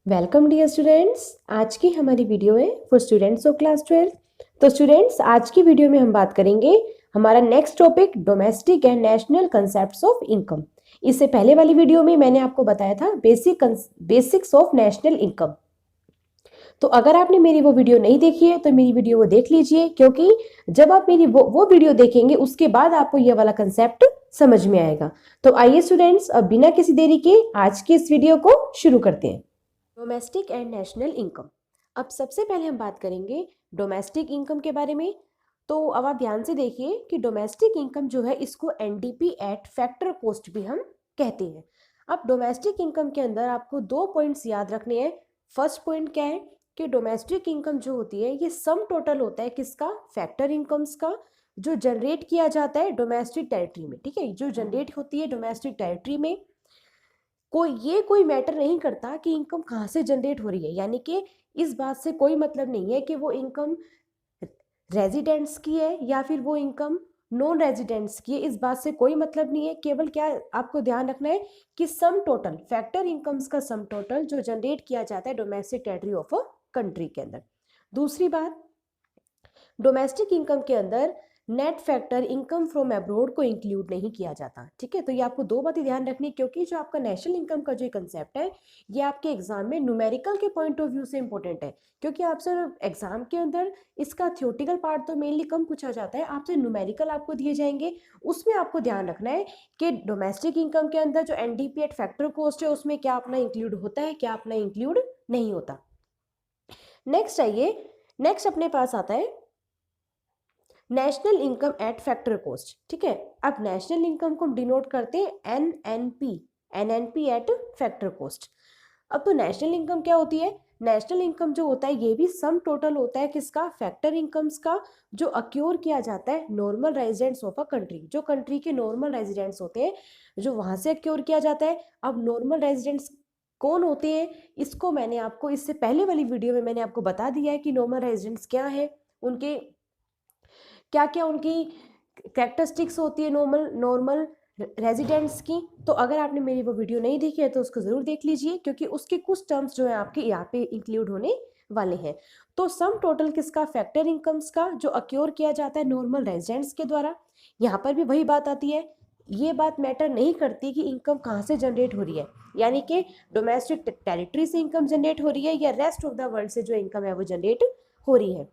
Welcome dear students. आज की हमारी वीडियो है फॉर स्टूडेंट्स ऑफ क्लास 12। तो स्टूडेंट्स, आज की वीडियो में हम बात करेंगे हमारा next topic domestic and national concepts of income. इससे पहले वाली वीडियो में मैंने आपको बताया था बेसिक्स ऑफ नेशनल इनकम। तो अगर आपने मेरी वो वीडियो नहीं देखी है तो मेरी वीडियो वो देख लीजिए, क्योंकि जब आप मेरी वो वीडियो देखेंगे उसके बाद आपको ये वाला कंसेप्ट समझ में आएगा। तो आइए स्टूडेंट्स, अब बिना किसी देरी के आज की इस वीडियो को शुरू करते हैं। Domestic and national income. अब सबसे पहले हम बात करेंगे डोमेस्टिक इनकम के बारे में। तो अब आप ध्यान से देखिए कि डोमेस्टिक इनकम जो है इसको एनडीपी एट फैक्टर कॉस्ट भी हम कहते हैं। अब डोमेस्टिक इनकम के अंदर आपको 2 पॉइंट्स याद रखने हैं। फर्स्ट पॉइंट क्या है कि डोमेस्टिक इनकम जो होती है ये सम टोटल होता है किसका, फैक्टर इनकम्स का, जो जनरेट किया जाता है डोमेस्टिक टेरिटरी में। ठीक है, जो जनरेट होती है डोमेस्टिक टेरिटरी में। कोई मैटर नहीं करता कि इनकम कहाँ से जनरेट हो रही है, यानी कि इस बात से कोई मतलब नहीं है कि वो इनकम रेजिडेंट्स की है या फिर वो इनकम नॉन रेजिडेंट्स की है। इस बात से कोई मतलब नहीं है। केवल क्या आपको ध्यान रखना है कि सम टोटल, फैक्टर इनकम्स का सम टोटल जो जनरेट किया जाता है domestic territory of a country के अंदर। दूसरी बात, डोमेस्टिक इनकम के अंदर net factor income from abroad को इंक्लूड नहीं किया जाता। ठीक है, तो ये आपको 2 बातें ध्यान रखनी है, क्योंकि जो आपका नेशनल इनकम का जो कंसेप्ट है ये आपके एग्जाम में न्यूमेरिकल के पॉइंट ऑफ व्यू से इंपॉर्टेंट है। क्योंकि आपसे एग्जाम के अंदर इसका थियोटिकल पार्ट तो मेनली कम पूछा जाता है, आपसे न्यूमेरिकल आपको दिए जाएंगे। उसमें आपको ध्यान रखना है कि डोमेस्टिक इनकम के अंदर जो एनडीपी एट फैक्टर कॉस्ट है उसमें क्या अपना इंक्लूड होता है, क्या अपना इंक्लूड नहीं होता। नेक्स्ट आइए, नेक्स्ट अपने पास आता है national income eight factor cost. ठीक है, अब नेशनल इनकम को हम डिनोट करते हैं एनएनपी एट फैक्टर कॉस्ट। अब तो नेशनल इनकम क्या होती है, नेशनल इनकम जो होता है ये भी सम टोटल होता है किसका, फैक्टर इनकम्स का, जो अक्योर किया जाता है normal residents of a country. जो कंट्री के नॉर्मल रेजिडेंट्स होते हैं जो वहां से अक्योर किया जाता है। अब नॉर्मल रेजिडेंट्स कौन होते हैं, इसको मैंने आपको इससे पहले वाली वीडियो में मैंने आपको बता दिया है कि नॉर्मल रेजिडेंट्स क्या है, उनके क्या क्या उनकी कैरेक्टरिस्टिक्स होती है नॉर्मल नॉर्मल रेजिडेंट्स की। तो अगर आपने मेरी वो वीडियो नहीं देखी है तो उसको ज़रूर देख लीजिए, क्योंकि उसके कुछ टर्म्स जो है आपके यहाँ पे इंक्लूड होने वाले हैं। तो सम टोटल किसका, फैक्टर इनकम्स का, जो अक्योर किया जाता है नॉर्मल रेजिडेंट्स के द्वारा। यहाँ पर भी वही बात आती है, ये बात मैटर नहीं करती कि इनकम कहाँ से जनरेट हो रही है, यानी कि डोमेस्टिक टेरिटरी से इनकम जनरेट हो रही है या रेस्ट ऑफ द वर्ल्ड से जो इनकम है वो जनरेट हो रही है।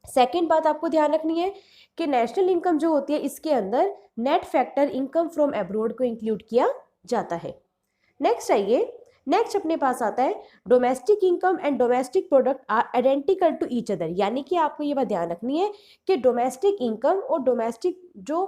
सेकेंड बात आपको ध्यान रखनी है कि नेशनल इनकम जो होती है इसके अंदर net factor income from abroad को इंक्लूड किया जाता है। नेक्स्ट आइए, नेक्स्ट अपने पास आता है domestic income and domestic product are identical to each other. यानी कि आपको ये बात ध्यान रखनी है कि डोमेस्टिक इनकम और डोमेस्टिक जो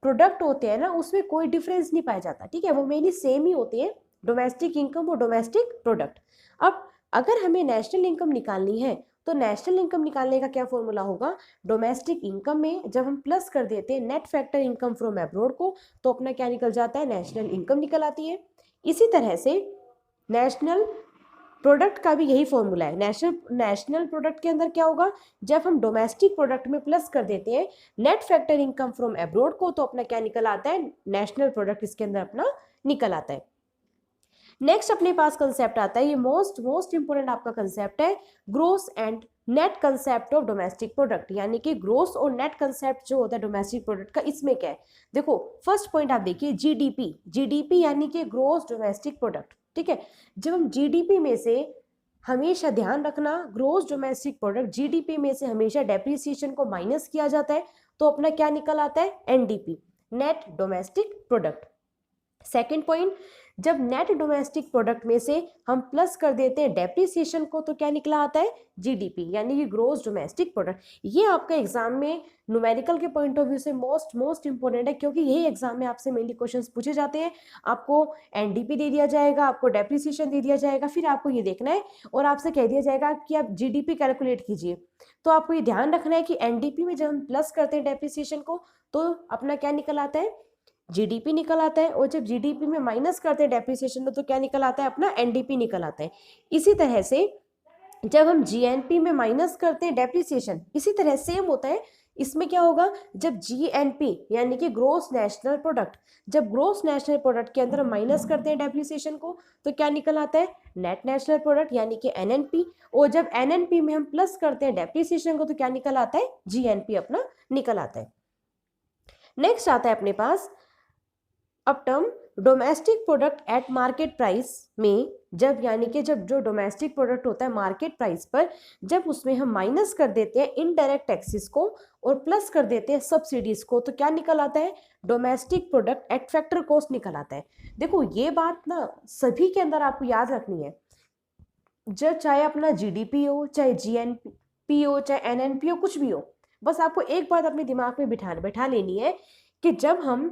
प्रोडक्ट होते हैं ना उसमें कोई डिफरेंस नहीं पाया जाता। ठीक है, वो मेनली सेम ही होते हैं, डोमेस्टिक इनकम और डोमेस्टिक प्रोडक्ट। अब अगर हमें नेशनल इनकम निकालनी है तो नेशनल इनकम निकालने का क्या फॉर्मूला होगा, डोमेस्टिक इनकम में जब हम प्लस कर देते हैं net factor income from abroad को तो अपना क्या निकल जाता है, नेशनल इनकम निकल आती है। इसी तरह से नेशनल प्रोडक्ट का भी यही फॉर्मूला है। नेशनल प्रोडक्ट के अंदर क्या होगा, जब हम डोमेस्टिक प्रोडक्ट में प्लस कर देते हैं net factor income from abroad को तो अपना क्या निकल आता है, नेशनल प्रोडक्ट इसके अंदर अपना निकल आता है। नेक्स्ट अपने पास कंसेप्ट आता है, ये मोस्ट इंपोर्टेंट आपका कंसेप्ट है, gross and net concept of domestic product. यानी कि ग्रोस और नेट कंसेप्ट जो होता है डोमेस्टिक प्रोडक्ट का, इसमें क्या है, देखो फर्स्ट पॉइंट आप देखिए जीडीपी यानी कि ग्रोस डोमेस्टिक प्रोडक्ट। ठीक है, जब हम जीडीपी में से, हमेशा ध्यान रखना, ग्रोस डोमेस्टिक प्रोडक्ट जीडीपी में से हमेशा डेप्रिसिएशन को माइनस किया जाता है तो अपना क्या निकल आता है, NDP, net domestic product. Second point, जब नेट डोमेस्टिक प्रोडक्ट में से हम प्लस कर देते हैं डेप्रिसिएशन को तो क्या निकला आता है, जीडीपी, यानी कि ग्रोस डोमेस्टिक प्रोडक्ट। ये आपका एग्जाम में न्यूमेरिकल के पॉइंट ऑफ व्यू से मोस्ट इंपोर्टेंट है, क्योंकि यही एग्जाम में आपसे मेनली क्वेश्चंस पूछे जाते हैं। आपको एनडीपी दे दिया जाएगा, आपको डेप्रिसिएशन दे दिया जाएगा, फिर आपको ये देखना है और आपसे कह दिया जाएगा कि आप जीडीपी कैलकुलेट कीजिए। तो आपको ये ध्यान रखना है कि एनडीपी में जब हम प्लस करते हैं डेप्रिसिएशन को तो अपना क्या निकल आता है, जीडीपी निकल आता है, और जब जीडीपी में माइनस करते हैं डेप्रिसिएशन तो क्या निकल आता है, अपना एनडीपी निकल आता है। इसी तरह से जब हम जीएनपी में माइनस करते हैं डेप्रिसिएशन, इसी तरह सेम होता है इसमें क्या होगा, जब जीएनपी यानी कि ग्रोस नेशनल प्रोडक्ट, जब ग्रोस नेशनल प्रोडक्ट के अंदर हम माइनस करते हैं डेप्रिसिएशन को तो क्या निकल आता है, नेट नेशनल प्रोडक्ट यानी कि एनएनपी। और जब एनएनपी में हम प्लस करते हैं डेप्रिसिएशन को तो क्या निकल आता है, जीएनपी अपना निकल आता है। नेक्स्ट आता है अपने पास अब term domestic product at market price में, जब यानी कि जब जो डोमेस्टिक प्रोडक्ट होता है मार्केट प्राइस पर, जब उसमें हम माइनस कर देते हैं इनडायरेक्ट टैक्सेस को और प्लस कर देते हैं सब्सिडीज को तो क्या निकल आता है, domestic product at factor cost निकल आता है। देखो ये बात ना सभी के अंदर आपको याद रखनी है, जब चाहे अपना जीडीपी हो, चाहे जीएनपी हो, चाहे एनएनपी हो, कुछ भी हो, बस आपको एक बात अपने दिमाग में बैठा लेनी है कि जब हम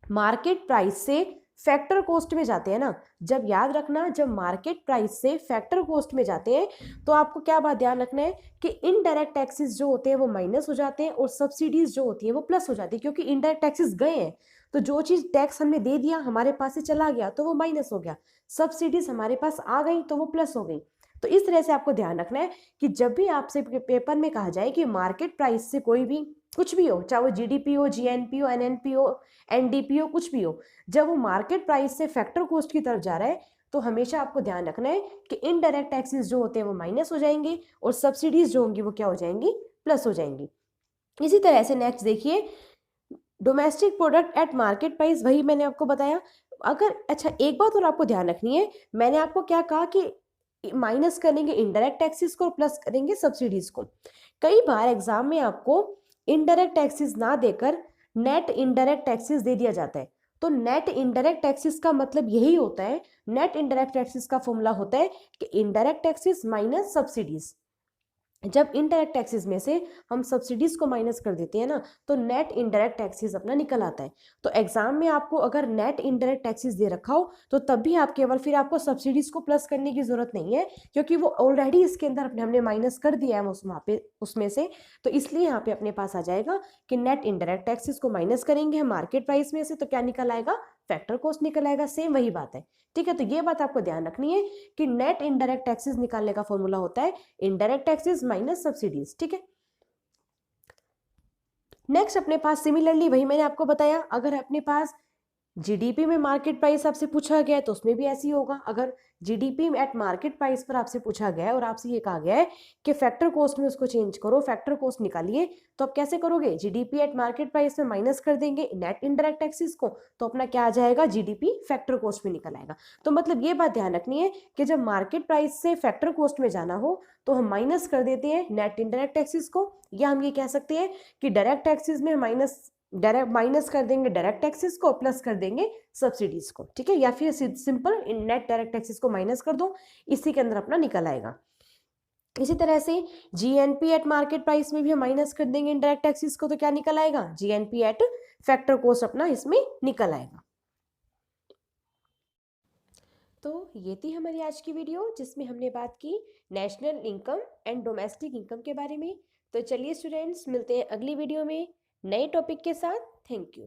मार्केट प्राइस से फैक्टर कॉस्ट में जाते हैं ना, जब याद रखना जब मार्केट प्राइस से फैक्टर कॉस्ट में जाते हैं तो आपको क्या बात ध्यान रखना है कि इनडायरेक्ट टैक्सेस जो होते हैं वो माइनस हो जाते हैं और सब्सिडीज जो होती है वो प्लस हो जाती है, क्योंकि इनडायरेक्ट टैक्सेस गए हैं तो जो चीज टैक्स हमने दे दिया हमारे पास से चला गया तो वो माइनस हो गया, सब्सिडीज हमारे पास आ गई तो वो प्लस हो गई। तो इस तरह से आपको ध्यान रखना है कि जब भी आपसे पेपर में कहा जाए कि मार्केट प्राइस से कोई भी कुछ भी हो, चाहे वो जीडीपी हो, जीएनपी हो, एनएनपी हो, एनडीपी हो, कुछ भी हो, जब वो मार्केट प्राइस से फैक्टर कॉस्ट की तरफ जा रहा है तो हमेशा आपको ध्यान रखना है कि इनडायरेक्ट टैक्सेस जो होते हैं वो माइनस हो जाएंगे और सब्सिडीज जो होंगी वो क्या हो जाएंगी, प्लस हो जाएंगी। इसी तरह से नेक्स्ट देखिए domestic product at market price, वही मैंने आपको बताया। अगर अच्छा एक बात और आपको ध्यान रखनी है, मैंने आपको क्या कहा कि माइनस करेंगे इनडायरेक्ट टैक्सेस को और प्लस करेंगे सब्सिडीज को। कई बार एग्जाम में आपको इनडायरेक्ट टैक्सेस ना देकर नेट इनडायरेक्ट टैक्सेस दे दिया जाता है। तो नेट इनडायरेक्ट टैक्सेस का मतलब यही होता है, नेट इनडायरेक्ट टैक्सेस का फॉर्मूला होता है कि इनडायरेक्ट टैक्सेस माइनस सब्सिडीज। जब इनडायरेक्ट टैक्सेस में से हम सब्सिडीज को माइनस कर देते हैं ना तो नेट इनडायरेक्ट टैक्सेस अपना निकल आता है। तो एग्जाम में आपको अगर नेट इनडायरेक्ट टैक्सेस दे रखा हो तो तब भी आप केवल फिर आपको सब्सिडीज को प्लस करने की जरूरत नहीं है, क्योंकि वो ऑलरेडी इसके अंदर हमने माइनस कर दिया है वहाँ पे उसमें से। तो इसलिए यहाँ पे अपने पास आ जाएगा कि नेट इनडायरेक्ट टैक्सेस को माइनस करेंगे हम मार्केट प्राइस में से तो क्या निकल आएगा, फैक्टर कॉस्ट निकल आएगा। सेम वही बात है, ठीक है। तो ये बात आपको ध्यान रखनी है कि नेट इनडायरेक्ट टैक्सेस निकालने का फॉर्मूला होता है इनडायरेक्ट टैक्सेस माइनस सब्सिडीज, ठीक है। नेक्स्ट अपने पास सिमिलरली वही मैंने आपको बताया, अगर अपने पास जीडीपी में मार्केट प्राइस आपसे पूछा गया है तो उसमें भी ऐसे ही होगा। अगर जीडीपी एट मार्केट प्राइस पर आपसे पूछा गया है और आपसे ये कहा गया है कि फैक्टर कॉस्ट में उसको चेंज करो, फैक्टर कॉस्ट निकालिए, तो आप कैसे करोगे, जीडीपी एट मार्केट प्राइस में माइनस कर देंगे नेट इनडायरेक्ट टैक्सेस को तो अपना क्या आ जाएगा, जीडीपी फैक्टर कॉस्ट में निकल आएगा। तो मतलब ये बात ध्यान रखनी है कि जब मार्केट प्राइस से फैक्टर कॉस्ट में जाना हो तो हम माइनस कर देते हैं नेट इनडायरेक्ट टैक्सेस को, या हम ये कह सकते हैं कि डायरेक्ट टैक्सेस में माइनस कर देंगे डायरेक्ट टैक्सेस को, प्लस कर देंगे सब्सिडीज को, ठीक है। या फिर सिंपल नेट डायरेक्ट टैक्सेस को माइनस कर दो, इसी के अंदर अपना निकल आएगा। इसी तरह से जीएनपी एट मार्केट प्राइस में भी हम माइनस कर देंगे इनडायरेक्ट टैक्सेस को तो क्या निकल आएगा, जीएनपी एट फैक्टर कॉस्ट अपना इसमें निकल आएगा। तो ये थी हमारी आज की वीडियो जिसमें हमने बात की national income and domestic income के बारे में। तो चलिए स्टूडेंट्स मिलते हैं अगली वीडियो में नए टॉपिक के साथ। Thank you.